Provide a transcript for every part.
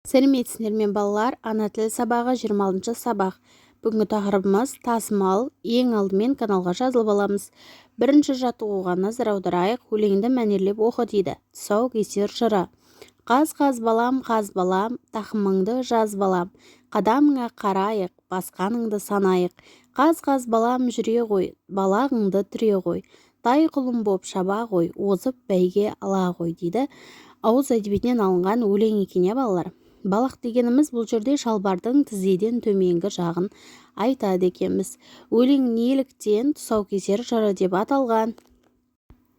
Сәлеметсіздер ме балалар? Ана тілі сабағы 26 сабақ. Бүгінгі тақырыбымыз тасымал. Ең алдымен каналға жазылып аламыз. Бірінші жаттығуға назар аударайық. Өлеңді мәнерлеп оқы дейді. Тұсаукесер жыры. Қаз балам, тақымыңды жаз балам. Қадамыңа қарайық, басқаныңды санайық. Қаз балам жүре ғой, балағыңды түре ғой. Тай құлым боп шаба ғой, озып бәйге ала ғой дейді. Ауыз әдебиетінен алынған өлең екен балалар. Балақ дегеніміз бұл жерде шалбардың тізеден төменгі жағын айтады екенбіз. Өлең неліктен тұсаукесер жыры деп аталған?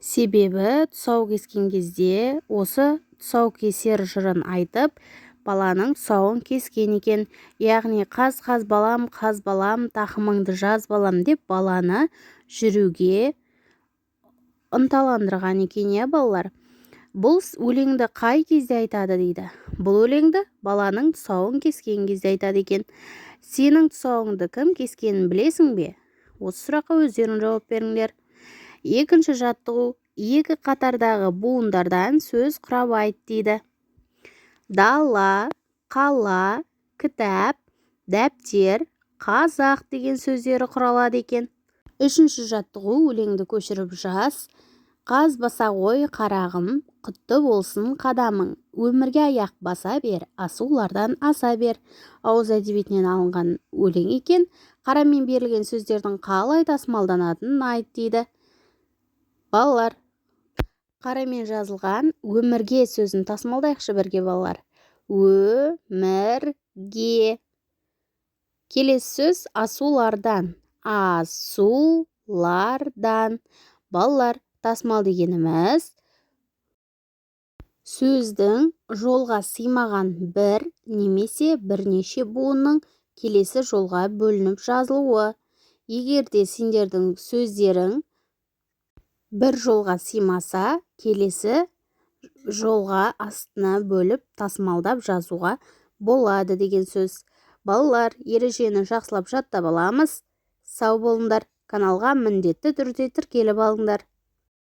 Себебі тұсау кескен кезде осы тұсаукесер жырын айтып, баланың тұсауын кескен екен. Яғни қаз балам, тақымыңды жаз балам деп баланы жүруге ынталандырған екен балалар. Бұл өлеңді қай кезде айтады дейді. Бұл өлеңді баланың тұсауын кескен кезде айтады екен. Сенің тұсауыңды кім кескенін білесің бе? Осы сұраққа өздерің жауап беріңдер. Екінші жаттығу, екі қатардағы буындардан сөз құрап айт дейді. Дала, қала, кітап, дәптер, қазақ деген сөздері құралады екен. Үшінші жаттығу, өлеңді көшіріп жаз. Қаз баса ғой қарағым, құтты болсын қадамың. Өмірге аяқ баса бер, асулардан аса бер. Ауыз әдебиетінен алынған өлең екен. Қарамен берілген сөздердің қалай тасымалданатынын айт дейді. Балалар, қарамен жазылған өмірге сөзін тасымалдайықшы бірге балалар. Өмірге. Келесі сөз асулардан. Асулардан. Балалар, тасымал дегеніміз сөздің жолға сыймаған бір немесе бірнеше буынның келесі жолға бөлініп жазылуы. Егерде сендердің сөздерің бір жолға сыймаса, келесі жолға астына бөліп тасымалдап жазуға болады деген сөз. Балалар, ережені жақсылап жаттап аламыз. Сау болыңдар. Каналға міндетті түрде тіркеліп алыңдар.